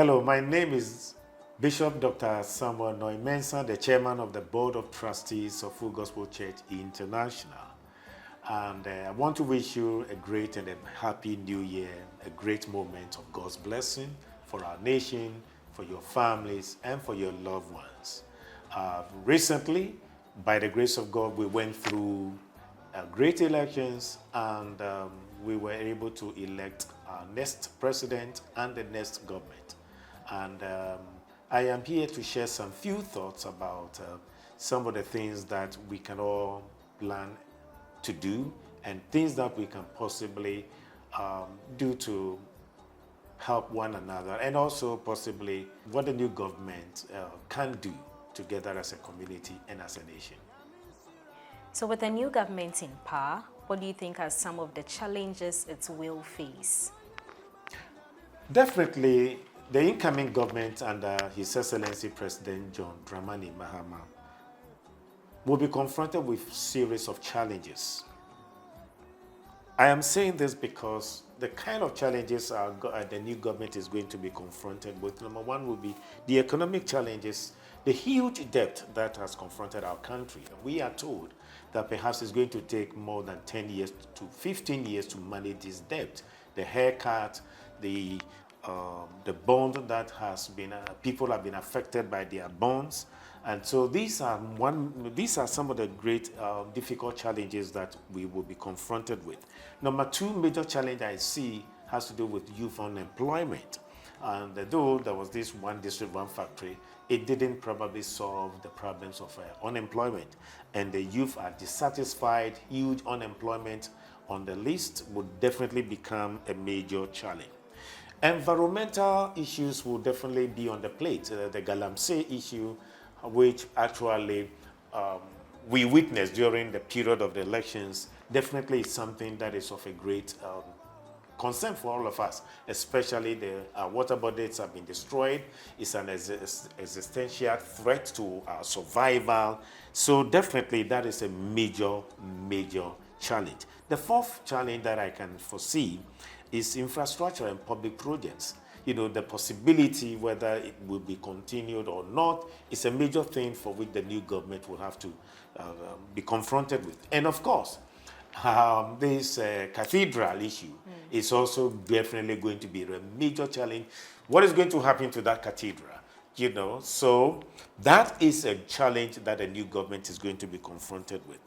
Hello, my name is Bishop Dr. Samuel Noy Mensah, the chairman of the Board of Trustees of Full Gospel Church International. And I want to wish you a great and a happy new year, a great moment of God's blessing for our nation, for your families, and for your loved ones. Recently, by the grace of God, we went through great elections and we were able to elect our next president and the next government. And I am here to share some few thoughts about some of the things that we can all plan to do and things that we can possibly do to help one another, and also possibly what the new government can do together as a community and as a nation. So with the new government in power, what do you think are some of the challenges it will face? Definitely, the incoming government under His Excellency President John Dramani Mahama will be confronted with a series of challenges. I am saying this because the kind of challenges the new government is going to be confronted with, number one will be the economic challenges, the huge debt that has confronted our country. And we are told that perhaps it's going to take more than 10 years to 15 years to manage this debt. The haircut, the bond that has been, people have been affected by their bonds. And so these are some of the great difficult challenges that we will be confronted with. Number two major challenge I see has to do with youth unemployment. And though there was this one district, one factory, it didn't probably solve the problems of unemployment. And the youth are dissatisfied. Huge unemployment on the list would definitely become a major challenge. Environmental issues will definitely be on the plate. The Galamsey issue, which actually we witnessed during the period of the elections, definitely is something that is of a great concern for all of us, especially the water bodies have been destroyed. It's an existential threat to our survival. So definitely that is a major, major challenge. The fourth challenge that I can foresee is infrastructure and public projects. You know, the possibility whether it will be continued or not is a major thing for which the new government will have to be confronted with. And of course, this cathedral issue is also definitely going to be a major challenge. What is going to happen to that cathedral? You know, so that is a challenge that the new government is going to be confronted with.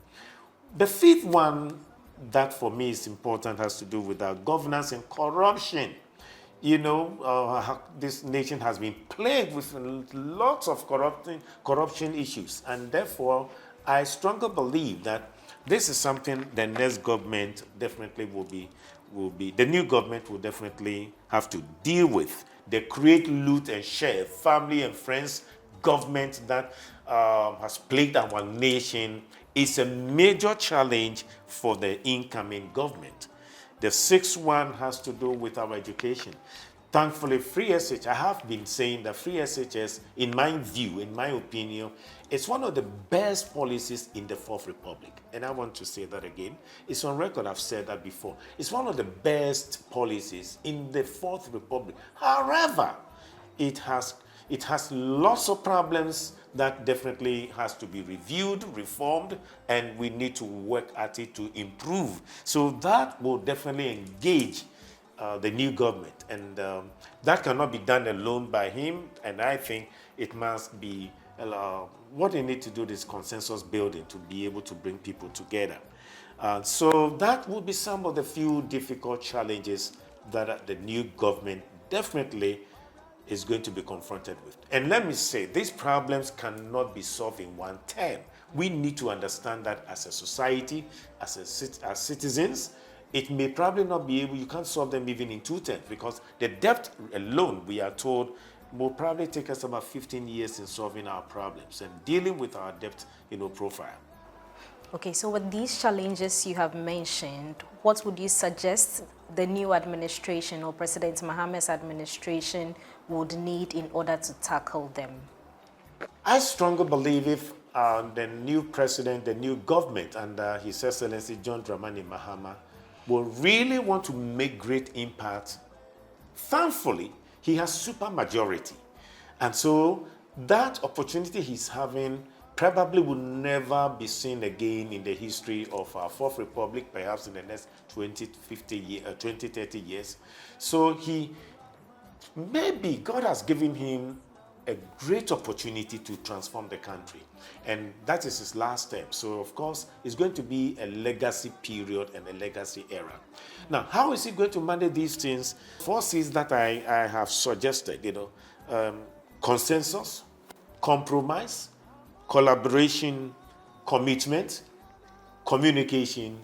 The fifth one that for me is important has to do with our governance and corruption. You know, this nation has been plagued with lots of corruption issues, and therefore I strongly believe that this is something the next government definitely will be, the new government will definitely have to deal with. The create, loot, and share, family and friends government that has plagued our nation is a major challenge for the incoming government. The sixth one has to do with our education. Thankfully, free SH, I have been saying that free SHS, in my view, in my opinion, is one of the best policies in the Fourth Republic. And I want to say that again. It's on record, I've said that before. It's one of the best policies in the Fourth Republic. However, it has lots of problems that definitely has to be reviewed, reformed, and we need to work at it to improve. So that will definitely engage the new government, and that cannot be done alone by him. And I think it must be what they need to do is consensus building to be able to bring people together. So that will be some of the few difficult challenges that the new government definitely is going to be confronted with. And let me say, these problems cannot be solved in one term. We need to understand that as a society, as citizens, it may probably not be able, you can't solve them even in 2 terms, because the debt alone, we are told, will probably take us about 15 years in solving our problems and dealing with our debt, profile. Okay, so with these challenges you have mentioned, what would you suggest the new administration or President Mahama's administration would need in order to tackle them? I strongly believe if the new president, the new government under His Excellency John Dramani Mahama will really want to make great impact, thankfully, He has super majority. And so that opportunity he's having probably will never be seen again in the history of our Fourth Republic, perhaps in the next 20, 30 years. So maybe God has given him a great opportunity to transform the country. And that is his last step. So, of course, it's going to be a legacy period and a legacy era. Now, how is he going to manage these things? Forces that I have suggested, consensus, compromise, collaboration, commitment, communication,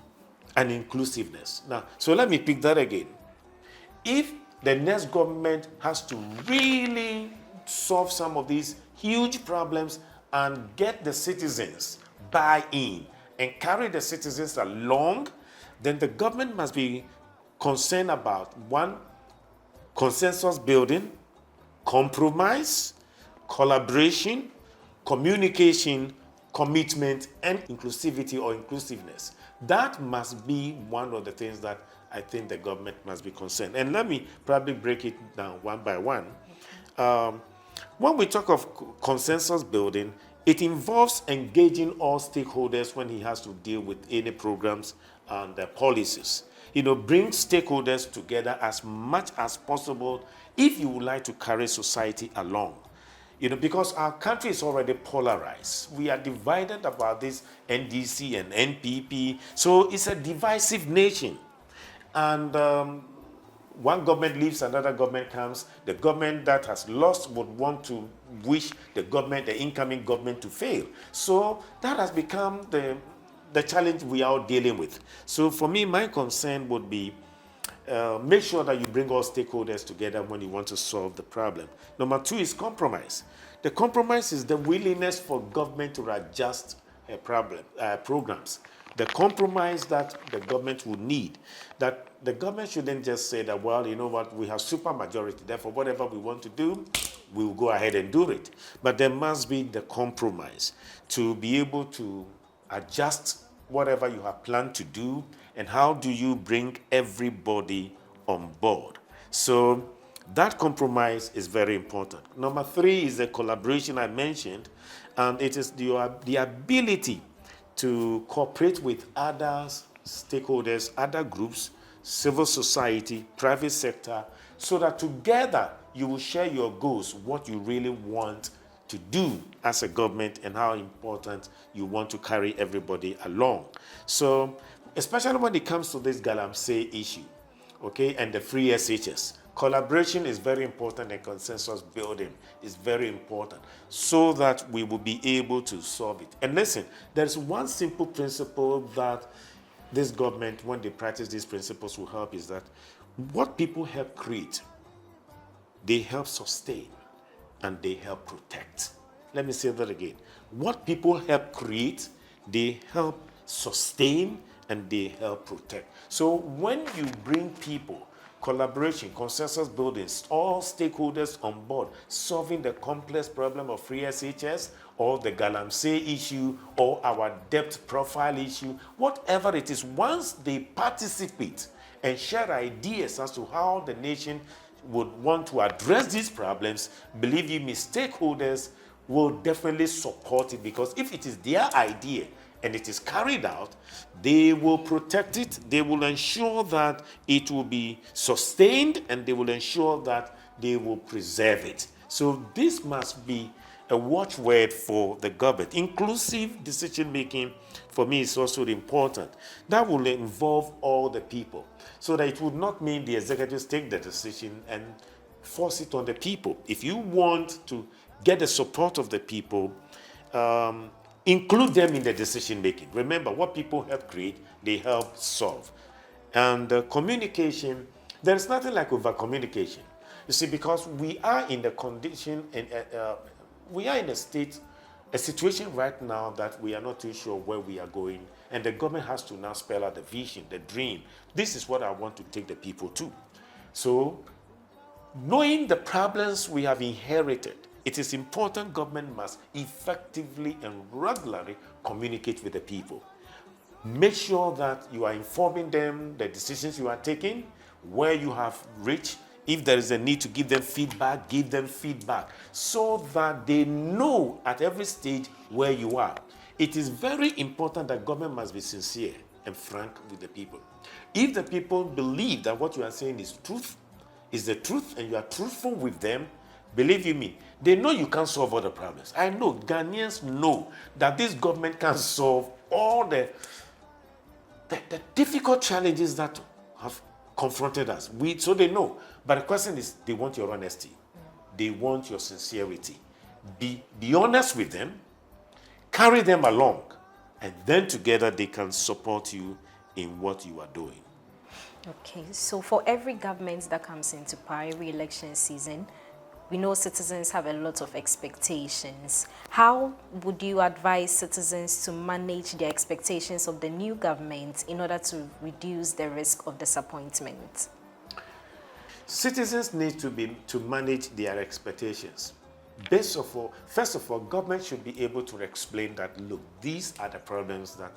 and inclusiveness. Now, so let me pick that again. If the next government has to really solve some of these huge problems and get the citizens buy-in and carry the citizens along, then the government must be concerned about, one, consensus building, compromise, collaboration, communication, commitment, and inclusivity or inclusiveness. That must be one of the things that I think the government must be concerned. And let me probably break it down one by one. When we talk of consensus building, it involves engaging all stakeholders when he has to deal with any programs and policies. Bring stakeholders together as much as possible if you would like to carry society along. Because our country is already polarized. We are divided about this NDC and NPP. So it's a divisive nation. And one government leaves, another government comes. The government that has lost would want to wish the incoming government to fail. So that has become the challenge we are dealing with. So for me, my concern would be make sure that you bring all stakeholders together when you want to solve the problem. Number two is compromise. The compromise is the willingness for government to adjust programs. The compromise that the government would need, that the government shouldn't just say that, well, you know what, we have super majority, therefore whatever we want to do, we will go ahead and do it. But there must be the compromise to be able to adjust whatever you have planned to do, and how do you bring everybody on board. So that compromise is very important. Number three is the collaboration I mentioned, and it is the ability to cooperate with other stakeholders, other groups, civil society, private sector, so that together you will share your goals, what you really want to do as a government and how important you want to carry everybody along. So, especially when it comes to this Galamsey issue, okay, and the free SHS, collaboration is very important and consensus building is very important so that we will be able to solve it. And listen, there's one simple principle that this government, when they practice these principles, will help is that what people help create, they help sustain and they help protect. Let me say that again. What people help create, they help sustain and they help protect. So when you bring people, collaboration, consensus buildings, all stakeholders on board, solving the complex problem of free SHS or the Galamsey issue or our debt profile issue, whatever it is, once they participate and share ideas as to how the nation would want to address these problems, believe you me, stakeholders will definitely support it, because if it is their idea and it is carried out, they will protect it, they will ensure that it will be sustained, and they will ensure that they will preserve it. So this must be a watchword for the government. Inclusive decision-making, for me, is also important. That will involve all the people, so that it would not mean the executives take the decision and force it on the people. If you want to get the support of the people, include them in the decision-making. Remember, what people help create, they help solve. And communication, there's nothing like over-communication. You see, because we are in the condition, and we are in a situation right now that we are not too sure where we are going, and the government has to now spell out the vision, the dream. This is what I want to take the people to. So, knowing the problems we have inherited, it is important government must effectively and regularly communicate with the people. Make sure that you are informing them the decisions you are taking, where you have reached, If there is a need to give them feedback so that they know at every stage where you are. It is very important that government must be sincere and frank with the people. If the people believe that what you are saying is the truth, and you are truthful with them, believe you me, they know you can't solve all the problems. I know Ghanaians know that this government can solve all the difficult challenges that have confronted us. So they know. But the question is, they want your honesty. They want your sincerity. Be honest with them, carry them along, and then together they can support you in what you are doing. Okay, so for every government that comes into power, every election season, we know citizens have a lot of expectations. How would you advise citizens to manage their expectations of the new government in order to reduce the risk of disappointment? Citizens need to manage their expectations. First of all, government should be able to explain that, look, these are the problems that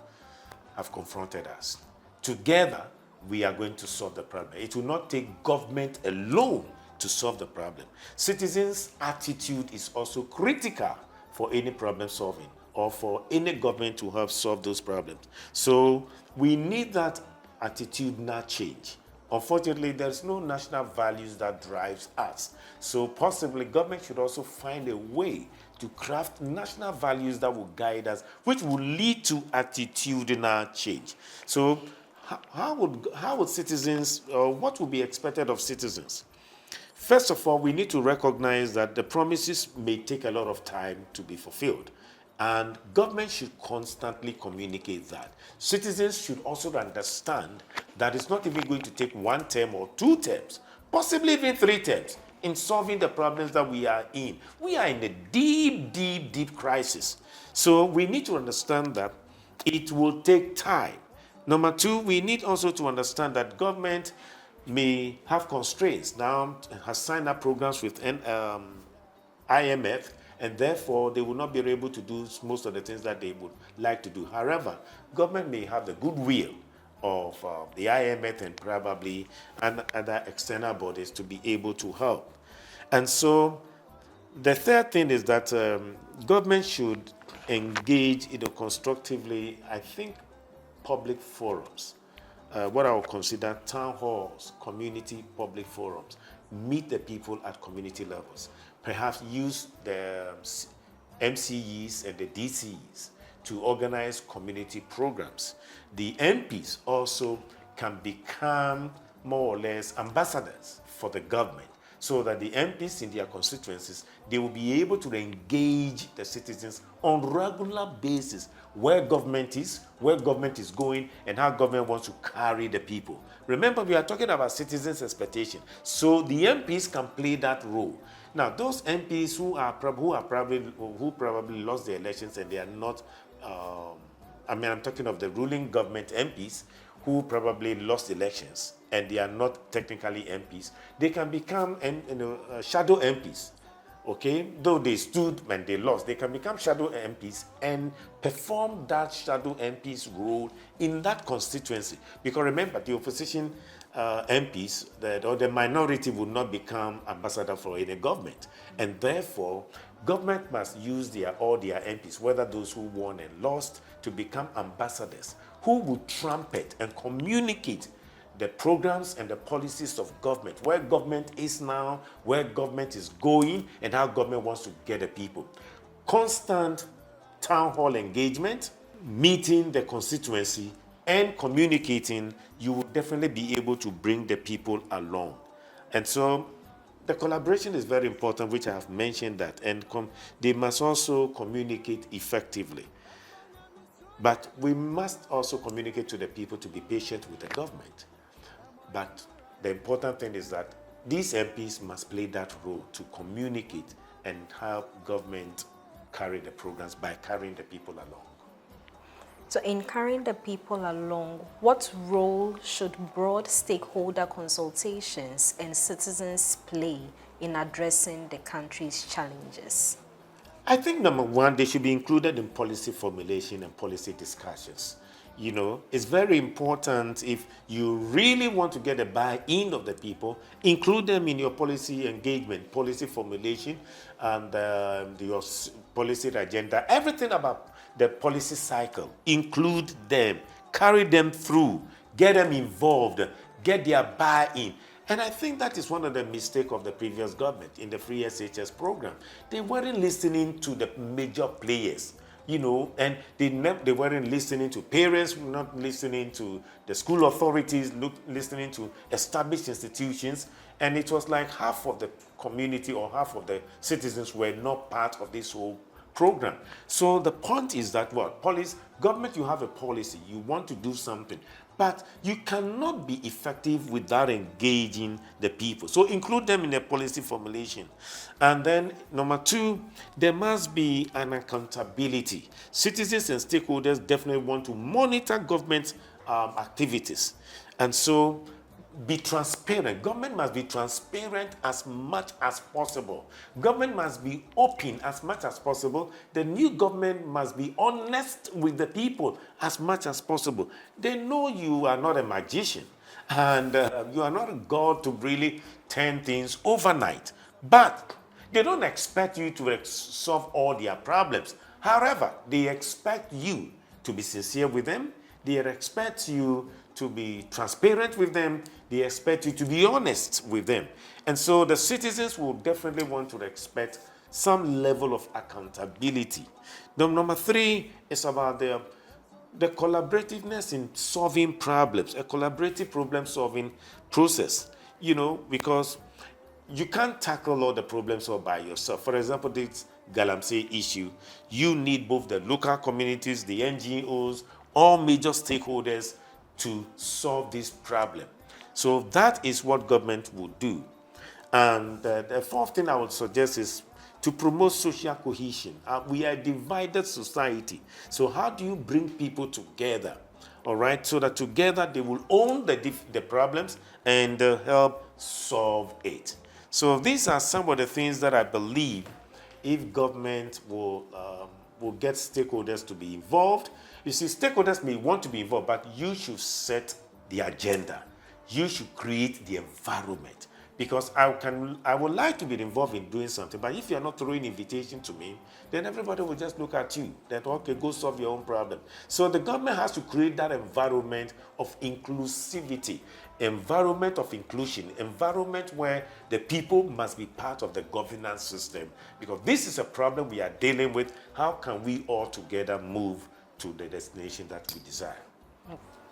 have confronted us. Together, we are going to solve the problem. It will not take government alone to solve the problem. Citizens' attitude is also critical for any problem solving or for any government to help solve those problems. So we need that attitudinal change. Unfortunately, there's no national values that drives us. So possibly government should also find a way to craft national values that will guide us, which will lead to attitudinal change. So how would citizens, what would be expected of citizens? First of all, we need to recognize that the promises may take a lot of time to be fulfilled, and government should constantly communicate that. Citizens should also understand that it's not even going to take 1 term or 2 terms, possibly even 3 terms, in solving the problems that we are in. We are in a deep crisis. So we need to understand that it will take time. Number 2, we need also to understand that government may have constraints. Now has signed up programs with IMF, and therefore they will not be able to do most of the things that they would like to do. However, government may have the goodwill of the IMF and probably other external bodies to be able to help. And so the third thing is that government should engage constructively, I think, public forums. What I would consider town halls, community public forums. Meet the people at community levels. Perhaps use the MCEs and the DCEs to organize community programs. The MPs also can become more or less ambassadors for the government, so that the MPs in their constituencies, they will be able to engage the citizens on regular basis where government is going, and how government wants to carry the people. Remember, we are talking about citizens' expectation. So the MPs can play that role. Now, those MPs who probably lost the elections and they are not, I'm talking of the ruling government MPs who probably lost elections and they are not technically MPs, they can become shadow MPs. Okay, though they stood when they lost, they can become shadow MPs and perform that shadow MP's role in that constituency. Because remember, the opposition MPs, or the minority, would not become ambassador for any government, and therefore, government must use all their MPs, whether those who won and lost, to become ambassadors who would trumpet and communicate the programs and the policies of government, where government is now, where government is going, and how government wants to get the people. Constant town hall engagement, meeting the constituency, and communicating, you will definitely be able to bring the people along. And so the collaboration is very important, which I have mentioned that, and they must also communicate effectively. But we must also communicate to the people to be patient with the government. But the important thing is that these MPs must play that role to communicate and help government carry the programs by carrying the people along. So in carrying the people along, what role should broad stakeholder consultations and citizens play in addressing the country's challenges? I think number 1, they should be included in policy formulation and policy discussions. It's very important if you really want to get the buy-in of the people, include them in your policy engagement, policy formulation, and your policy agenda. Everything about the policy cycle, include them, carry them through, get them involved, get their buy-in. And I think that is one of the mistakes of the previous government in the free SHS program. They weren't listening to the major players, and they weren't listening to parents, not listening to the school authorities, listening to established institutions. And it was like half of the community or half of the citizens were not part of this whole program. So the point is that government, you have a policy, you want to do something, but you cannot be effective without engaging the people. So include them in the policy formulation. And then number two, there must be an accountability. Citizens and stakeholders definitely want to monitor government activities. And so be transparent. Government must be transparent as much as possible. Government must be open as much as possible. The new government must be honest with the people as much as possible. They know you are not a magician and you are not a God to really turn things overnight. But they don't expect you to solve all their problems. However, they expect you to be sincere with them. They expect you to be transparent with them. They expect you to be honest with them. And so the citizens will definitely want to expect some level of accountability. Number three is about the collaborativeness in solving problems, a collaborative problem-solving process, because you can't tackle all the problems all by yourself. For example, this Galamsey issue, you need both the local communities, the NGOs, all major stakeholders to solve this problem. So that is what government would do. And the fourth thing I would suggest is to promote social cohesion. We are a divided society. So how do you bring people together? All right, so that together they will own the problems and help solve it. So these are some of the things that I believe if government will get stakeholders to be involved. You see, stakeholders may want to be involved, but you should set the agenda. You should create the environment. Because I would like to be involved in doing something, but if you're not throwing invitation to me, then everybody will just look at you. That, okay, go solve your own problem. So the government has to create that environment of inclusivity, environment of inclusion, environment where the people must be part of the governance system. Because this is a problem we are dealing with. How can we all together move to the destination that we desire?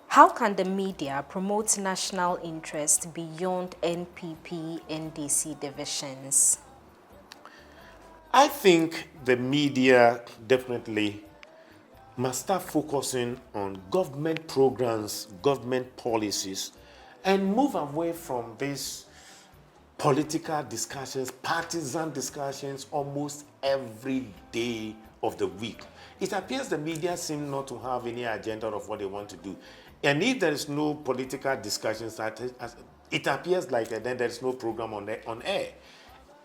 How can the media promote national interest beyond NPP, NDC divisions? I think the media definitely must start focusing on government programs, government policies, and move away from these political discussions, partisan discussions almost every day of the week. It appears the media seem not to have any agenda of what they want to do. And if there is no political discussions, it appears like then there is no program on air.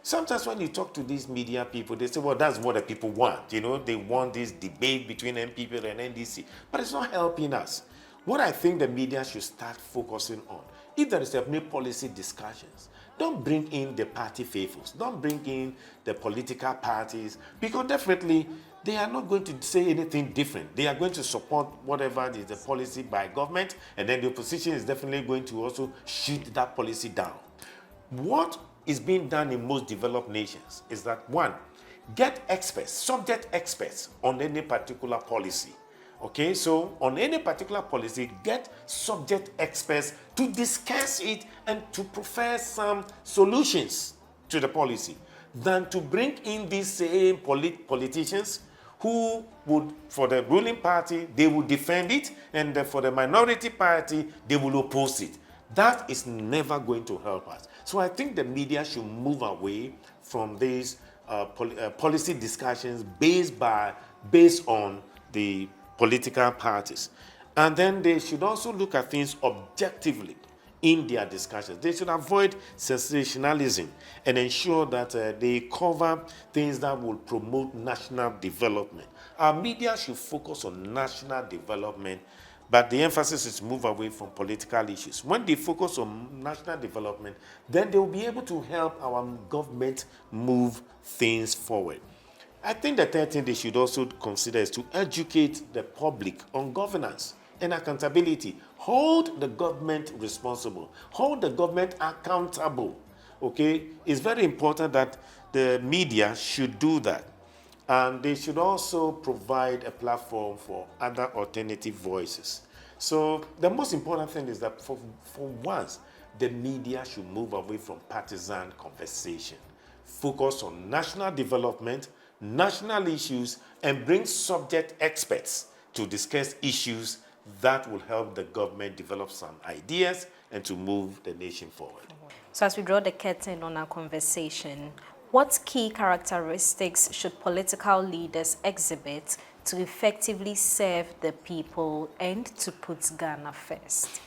Sometimes when you talk to these media people, they say, well, that's what the people want. They want this debate between NPP and NDC. But it's not helping us. What I think the media should start focusing on, if there is any policy discussions, don't bring in the party faithfuls. Don't bring in the political parties, because definitely they are not going to say anything different. They are going to support whatever is the policy by government, and then the opposition is definitely going to also shoot that policy down. What is being done in most developed nations is that, one, get experts, subject experts on any particular policy. Okay, so on any particular policy, get subject experts to discuss it and to prefer some solutions to the policy, than to bring in these same politicians who would, for the ruling party, they will defend it, and for the minority party, they will oppose it. That is never going to help us. So I think the media should move away from these policy discussions based on the political parties. And then they should also look at things objectively in their discussions. They should avoid sensationalism and ensure that they cover things that will promote national development. Our media should focus on national development But the emphasis is to move away from political issues. When they focus on national development, then they will be able to help our government move things forward. I think the third thing they should also consider is to educate the public on governance and accountability. Hold the government responsible. Hold the government accountable. Okay? It's very important that the media should do that. And they should also provide a platform for other alternative voices. So the most important thing is that for once, the media should move away from partisan conversation. Focus on national development, national issues, and bring subject experts to discuss issues that will help the government develop some ideas and to move the nation forward. So as we draw the curtain on our conversation, what key characteristics should political leaders exhibit to effectively serve the people and to put Ghana first?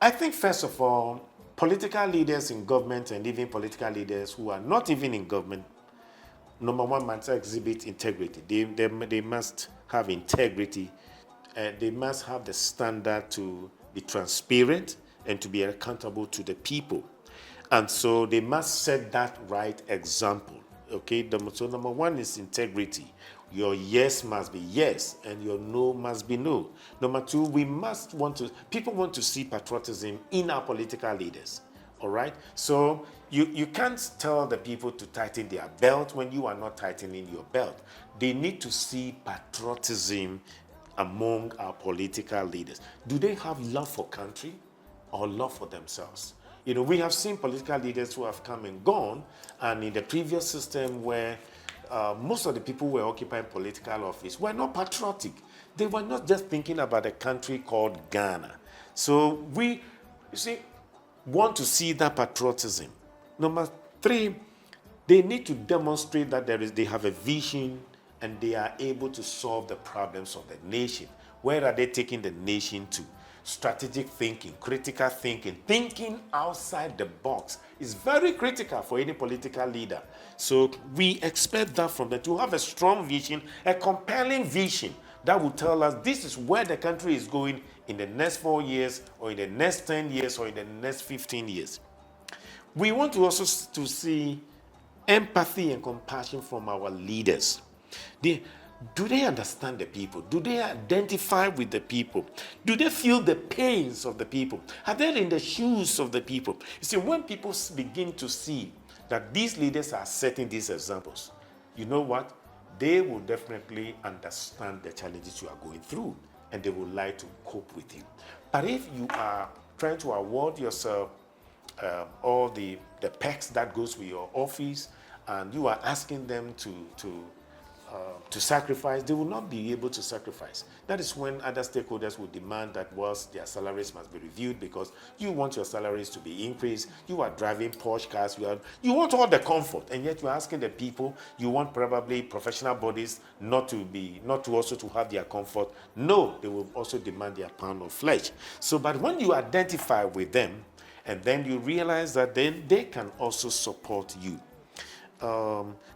I think, first of all, political leaders in government and even political leaders who are not even in government, number one, must exhibit integrity. They must have integrity. They must have the standard to be transparent and to be accountable to the people. And so they must set that right example. Okay, so number one is integrity. Your yes must be yes, and your no must be no. Number two, people want to see patriotism in our political leaders. All right? So you can't tell the people to tighten their belt when you are not tightening your belt. They need to see patriotism among our political leaders. Do they have love for country or love for themselves? You know, we have seen political leaders who have come and gone, and in the previous system where most of the people who were occupying political office were not patriotic. They were not just thinking about a country called Ghana. So we, want to see that patriotism. Number three, they need to demonstrate that they have a vision and they are able to solve the problems of the nation. Where are they taking the nation to? Strategic thinking, critical thinking, thinking outside the box is very critical for any political leader. So we expect that from them, to have a strong vision, a compelling vision that will tell us this is where the country is going in the next 4 years, or in the next 10 years, or in the next 15 years. We want to also to see empathy and compassion from our leaders. Do they understand the people? Do they identify with the people? Do they feel the pains of the people? Are they in the shoes of the people? You see, when people begin to see that these leaders are setting these examples, you know what? They will definitely understand the challenges you are going through, and they would like to cope with you. But if you are trying to award yourself all the perks that goes with your office, and you are asking them to sacrifice, they will not be able to sacrifice. That is when other stakeholders will demand that their salaries must be reviewed, because you want your salaries to be increased. You are driving Porsche cars. You want all the comfort, and yet you're asking the people. You want probably professional bodies not to also to have their comfort. No, they will also demand their pound of flesh. So, but when you identify with them, and then you realize that then they can also support you.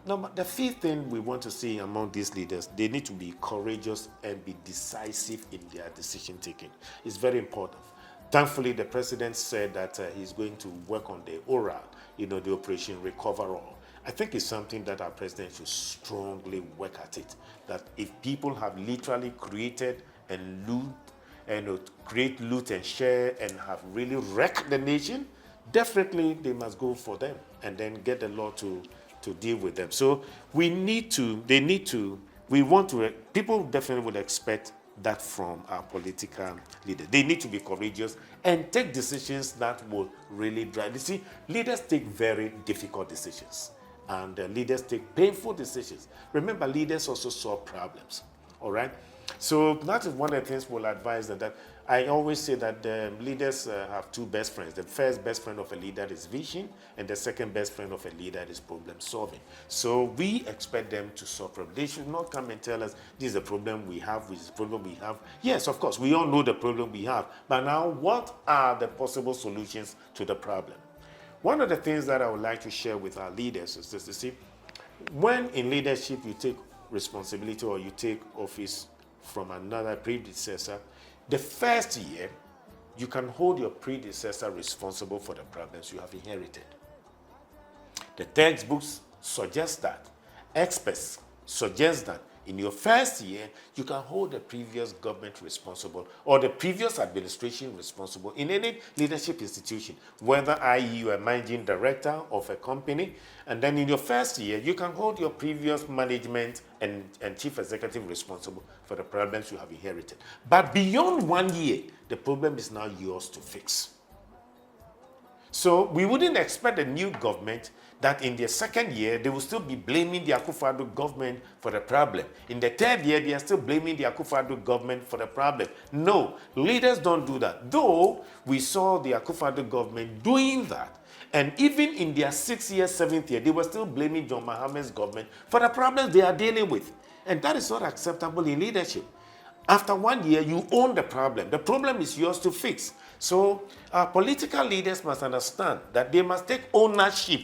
Now, the fifth thing we want to see among these leaders, they need to be courageous and be decisive in their decision taking. It's very important. Thankfully, the president said that he's going to work on the ORA, the Operation Recover All. I think it's something that our president should strongly work at it. That if people have literally created and loot and share and have really wrecked the nation, definitely they must go for them and then get the law to deal with them. So people definitely would expect that from our political leaders. They need to be courageous and take decisions that will really drive. You see, leaders take very difficult decisions, and leaders take painful decisions. Remember, leaders also solve problems, all right? So that is one of the things we'll advise that I always say that leaders have two best friends. The first best friend of a leader is vision, and the second best friend of a leader is problem solving. So we expect them to solve problems. They should not come and tell us, this is the problem we have, this is the problem we have. Yes, of course, we all know the problem we have. But now, what are the possible solutions to the problem? One of the things that I would like to share with our leaders is this: to see, when in leadership you take responsibility or you take office from another predecessor, The first year, you can hold your predecessor responsible for the problems you have inherited. The textbooks suggest that. Experts suggest that in your first year, you can hold the previous government responsible or the previous administration responsible in any leadership institution, whether i.e. you are managing director of a company, and then in your first year, you can hold your previous management and chief executive responsible for the problems you have inherited. But beyond 1 year, the problem is now yours to fix. So we wouldn't expect the new government that in their second year, they will still be blaming the Akufo-Addo government for the problem. In the third year, they are still blaming the Akufo-Addo government for the problem. No, leaders don't do that. Though we saw the Akufo-Addo government doing that, and even in their 6th year, 7th year, they were still blaming John Mahamed's government for the problems they are dealing with. And that is not acceptable in leadership. After 1 year, you own the problem. The problem is yours to fix. So our political leaders must understand that they must take ownership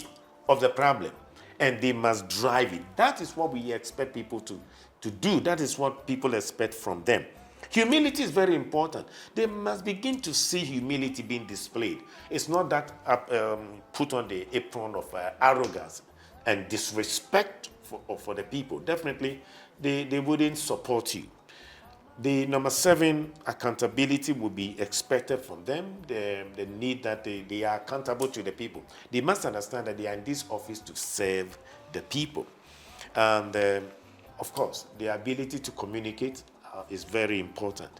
of the problem and they must drive it. That is what we expect people to do. That is what people expect from them. Humility is very important. They must begin to see humility being displayed. It's not that put on the apron of arrogance and disrespect for the people. Definitely, they wouldn't support you. The number 7, accountability will be expected from them. The need that they are accountable to the people. They must understand that they are in this office to serve the people. And of course, the ability to communicate is very important.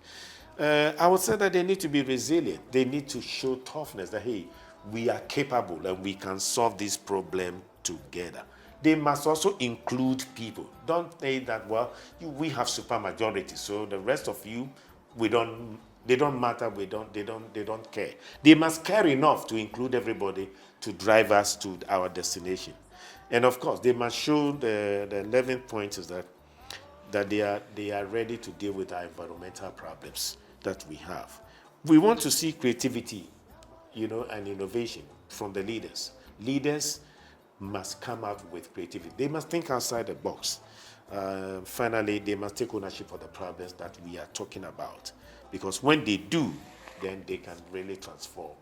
I would say that they need to be resilient. They need to show toughness that, hey, we are capable and we can solve this problem together. They must also include people. Don't say that, well, we have supermajority, so the rest of you, they don't matter, they don't care. They must care enough to include everybody to drive us to our destination. And of course, they must show the 11th point is that they are ready to deal with our environmental problems that we have. We want to see creativity, and innovation from the leaders. Leaders must come out with creativity. They must think outside the box. Finally, they must take ownership of the problems that we are talking about. Because when they do, then they can really transform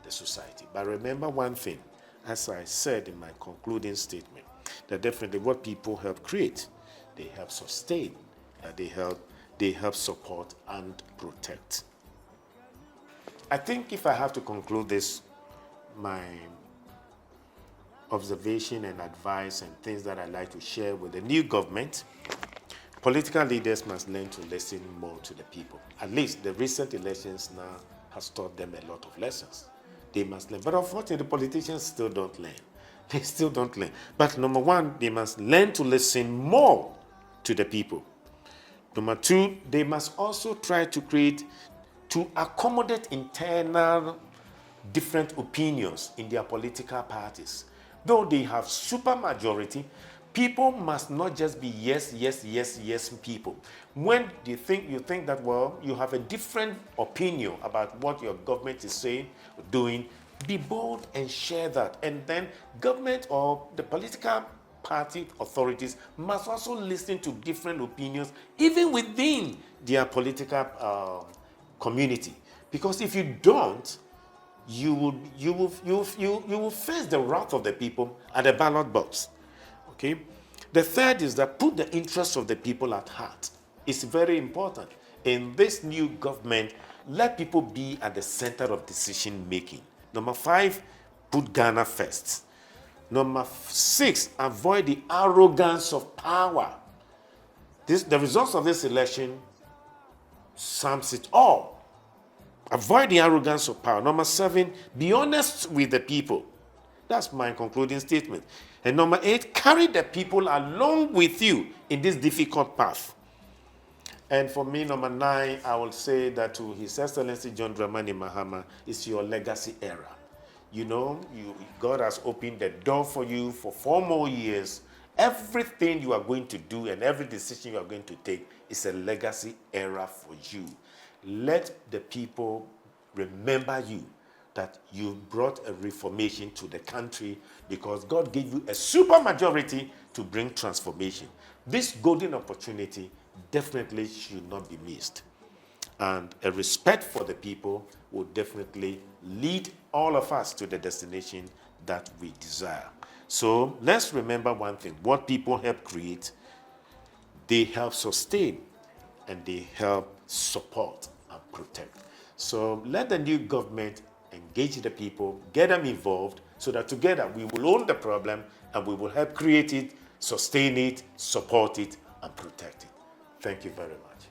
the society. But remember one thing, as I said in my concluding statement, that definitely what people help create, they help sustain, they help support and protect. I think if I have to conclude this, my observation and advice and things that I like to share with the new government, political leaders must learn to listen more to the people. At least the recent elections now has taught them a lot of lessons. They must learn. But unfortunately, the politicians still don't learn. They still don't learn. But number 1, they must learn to listen more to the people. Number 2, they must also try to accommodate internal different opinions in their political parties. Though they have supermajority, people must not just be yes people. When you think that, well, you have a different opinion about what your government is saying, doing, be bold and share that. And then government or the political party authorities must also listen to different opinions, even within their political community. Because if you don't, you will face the wrath of the people at the ballot box. Okay? The third is that put the interests of the people at heart. It's very important. In this new government, let people be at the center of decision making. Number 5, put Ghana first. Number 6, avoid the arrogance of power. The results of this election sums it all. Avoid the arrogance of power. Number 7, be honest with the people. That's my concluding statement. And number 8, carry the people along with you in this difficult path. And for me, number 9, I will say that to His Excellency John Dramani Mahama, it's your legacy era. God has opened the door for you for 4 more years. Everything you are going to do and every decision you are going to take is a legacy era for you. Let the people remember you, that you brought a reformation to the country because God gave you a super majority to bring transformation. This golden opportunity definitely should not be missed. and a respect for the people will definitely lead all of us to the destination that we desire. So let's remember one thing: what people help create, they help sustain, and they help support and protect. So let the new government engage the people, get them involved, so that together we will own the problem and we will help create it, sustain it, support it, and protect it. Thank you very much.